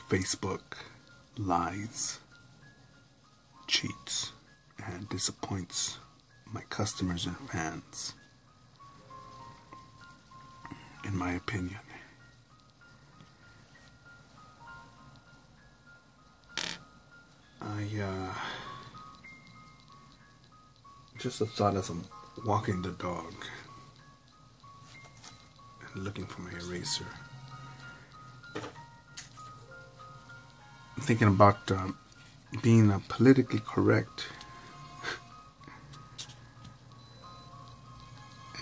Facebook lies, cheats, and disappoints my customers and fans, in my opinion. Just a thought as I'm walking the dog and looking for my eraser. I'm thinking about being politically correct,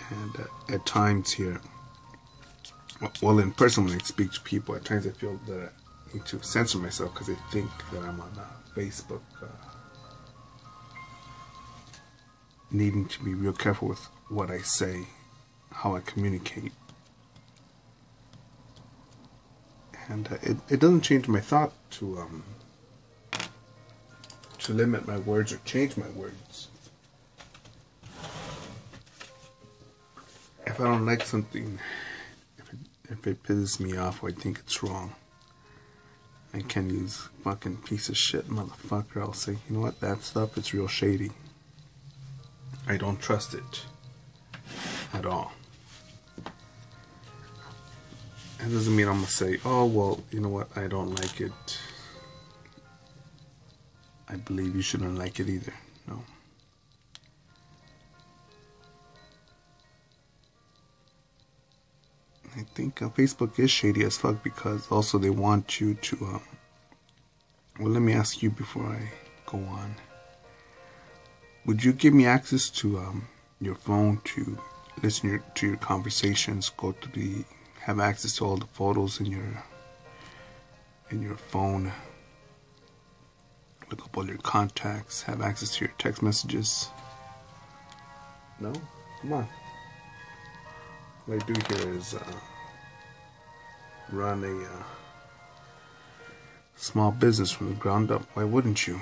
and at times here, well, in person when I speak to people, at times I feel that I need to censor myself because I think that I'm on Facebook, needing to be real careful with what I say, how I communicate. And it doesn't change my thought to limit my words or change my words. If I don't like something, if it pisses me off or I think it's wrong, I can use fucking piece of shit motherfucker. I'll say, you know what, that stuff is real shady. I don't trust it at all. That doesn't mean I'm gonna say, oh well, you know what, I don't like it. I believe you shouldn't like it either. No. I think Facebook is shady as fuck because also they want you to, well, let me ask you before I go on. Would you give me access to your phone to listen to your conversations, have access to all the photos in your phone, look up all your contacts, have access to your text messages? No? Come on. What I do here is run a small business from the ground up. Why wouldn't you?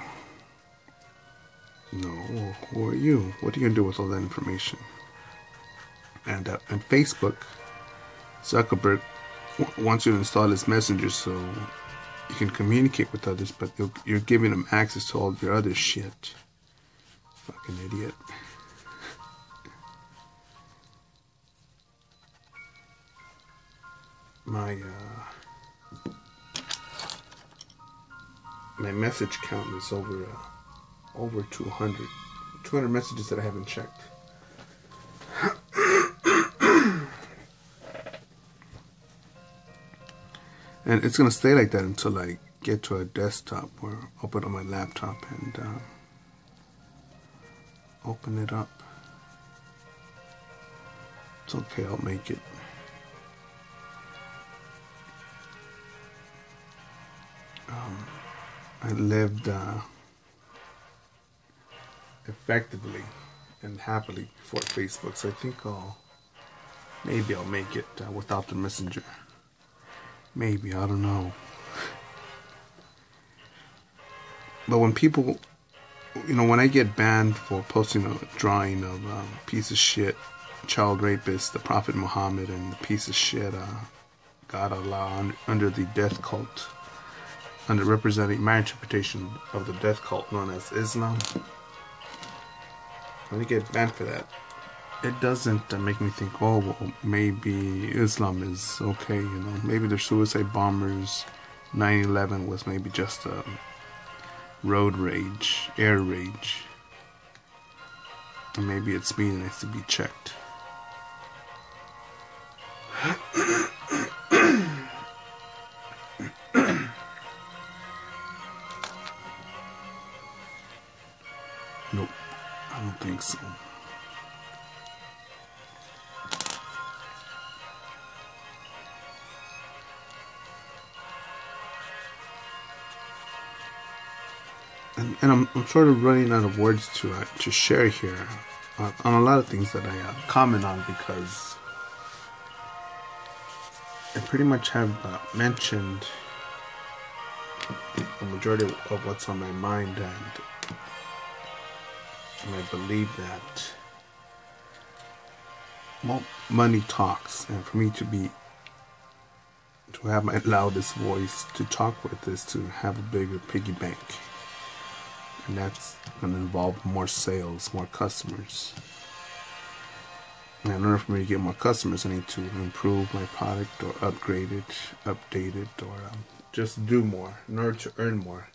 No, who are you? What are you going to do with all that information? And Facebook, Zuckerberg wants you to install his messenger so you can communicate with others, but you're giving them access to all of your other shit. Fucking idiot. My message count is over 200 messages that I haven't checked. And it's gonna stay like that until I get to a desktop or open up my laptop and open it up. It's okay, I'll make it. I lived effectively and happily before Facebook, so I think maybe I'll make it without the messenger. Maybe, I don't know. But when people, when I get banned for posting a drawing of a piece of shit child rapist, the Prophet Muhammad, and the piece of shit God Allah under the death cult, under representing my interpretation of the death cult known as Islam, when I get banned for that, it doesn't make me think, oh, well, maybe Islam is okay, maybe they're suicide bombers, 9/11 was maybe just a road rage, air rage, and maybe it's me that needs to be checked. Nope, I don't think so. And I'm sort of running out of words to share here on a lot of things that I comment on, because I pretty much have mentioned the majority of what's on my mind, and I believe that, well, money talks, and for me to to have my loudest voice to talk with is to have a bigger piggy bank. And that's going to involve more sales, more customers. And in order for me to get more customers, I need to improve my product or upgrade it, update it, or just do more. In order to earn more,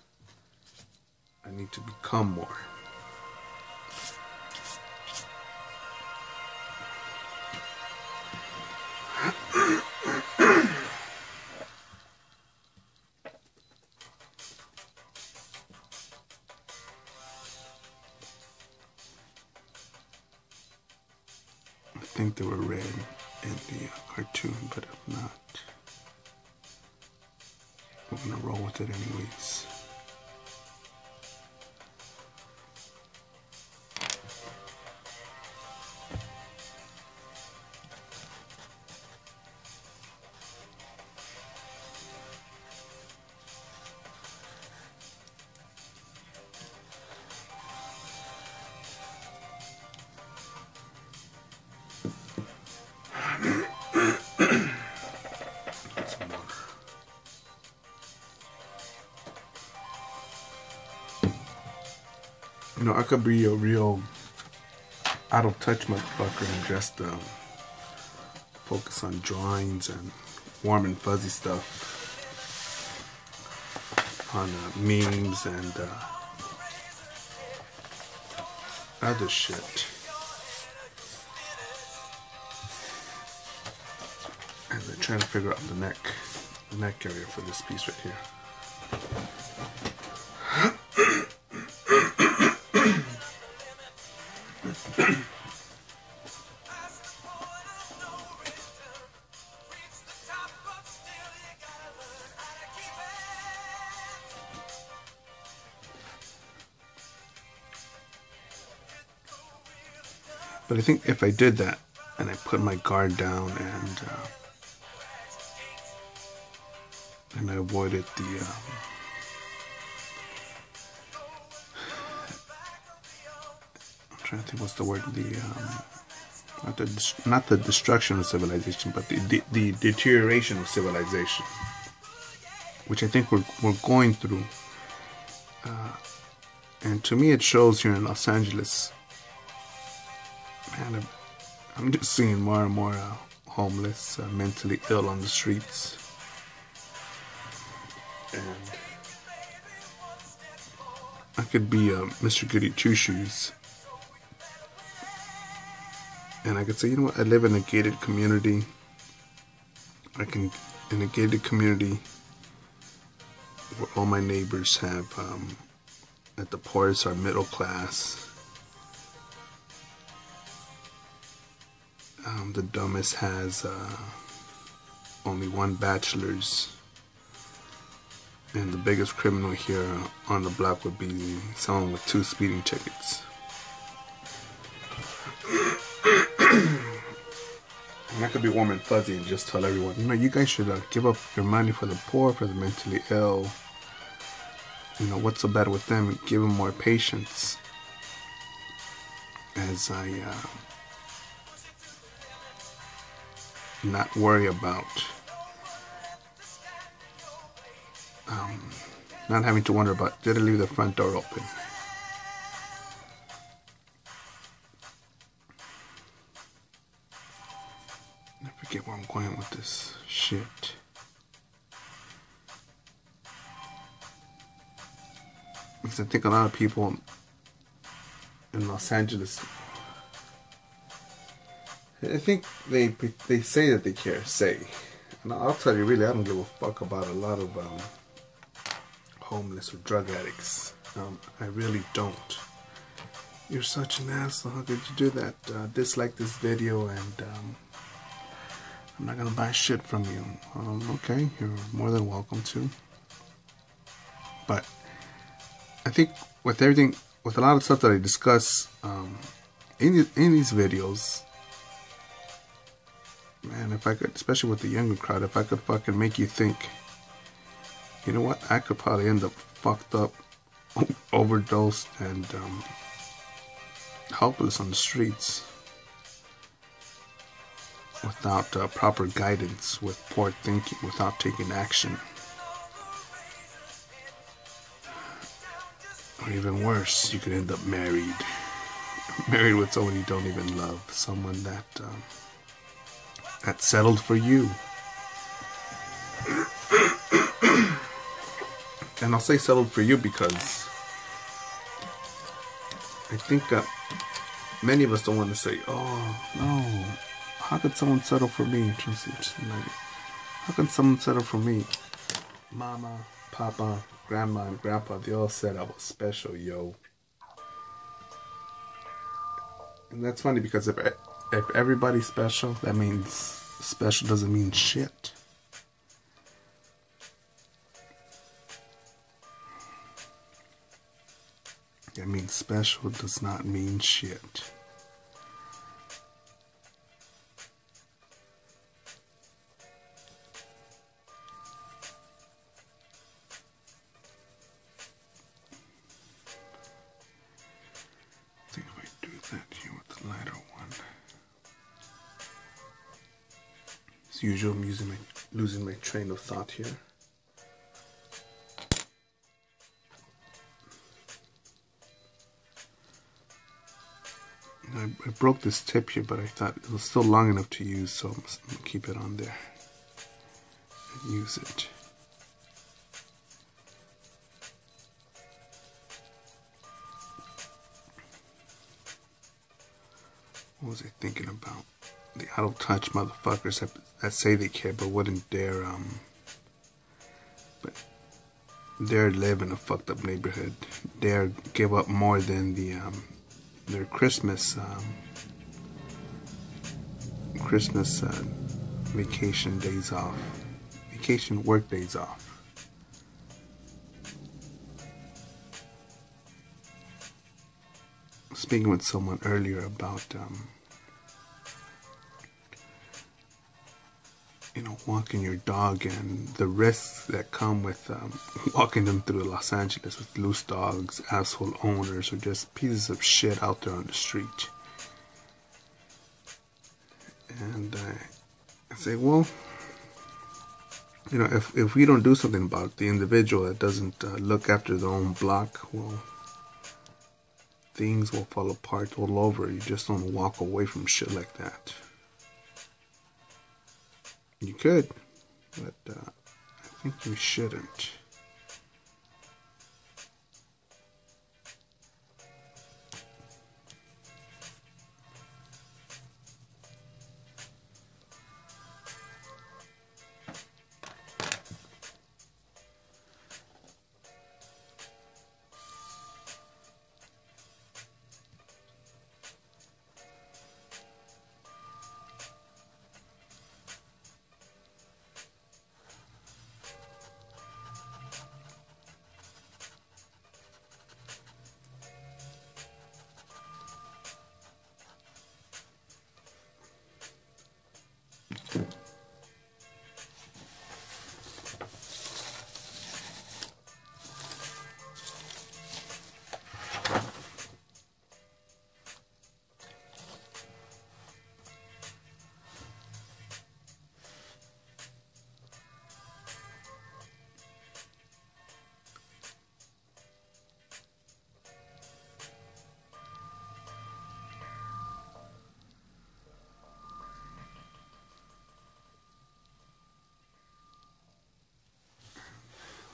I need to become more. I think they were red in the cartoon, but if not, we're gonna roll with it anyways. You know, I could be a real out of touch motherfucker and just focus on drawings and warm and fuzzy stuff, on memes and other shit. And I'm trying to figure out the neck area for this piece right here. But I think if I did that and I put my guard down and I avoided the I'm trying to think what's the word, not the destruction of civilization, but the deterioration of civilization, which I think we're going through, and to me it shows here in Los Angeles. Man, I'm just seeing more and more homeless, mentally ill on the streets. And I could be Mr. Goody Two Shoes. And I could say, you know what, I live in a gated community. In a gated community where all my neighbors have, at the poorest are middle class. The dumbest has only one bachelor's, and the biggest criminal here on the block would be someone with 2 speeding tickets. And I could be warm and fuzzy and just tell everyone, you know, you guys should give up your money for the poor, for the mentally ill. You know, what's so bad with them? Give them more patience. As I not worry about not having to wonder about, did I leave the front door open? I forget where I'm going with this shit. Because I think a lot of people in Los Angeles, I think they say that they care, and I'll tell you, really, I don't give a fuck about a lot of homeless or drug addicts. I really don't. You're such an asshole. How could you do that? Dislike this video, and I'm not gonna buy shit from you. Okay, you're more than welcome to. But I think with everything, with a lot of stuff that I discuss in these videos, man, if I could, especially with the younger crowd, if I could fucking make you think, you know what, I could probably end up fucked up, overdosed, and helpless on the streets. without proper guidance, with poor thinking, without taking action. Or even worse, you could end up married. Married with someone you don't even love. Someone that settled for you. And I'll say settled for you because I think many of us don't want to say, oh, no, how could someone settle for me? How can someone settle for me? Mama, Papa, Grandma, and Grandpa, they all said I was special, yo. And that's funny because if everybody's special, that means special doesn't mean shit. That means special does not mean shit. I think if I do that here with the lighter one. As usual, I'm losing my train of thought here. I broke this tip here, but I thought it was still long enough to use, so I'm going to keep it on there and use it. What was I thinking about? The out-of-touch motherfuckers that say they care but wouldn't dare live in a fucked up neighborhood, dare give up more than their Christmas vacation days off, vacation work days off. Speaking with someone earlier about walking your dog and the risks that come with walking them through Los Angeles with loose dogs, asshole owners, or just pieces of shit out there on the street. And I say, well, if we don't do something about the individual that doesn't look after their own block, well, things will fall apart all over. You just don't walk away from shit like that. You could, but I think you shouldn't.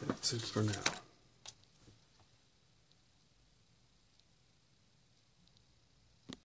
That's it for now.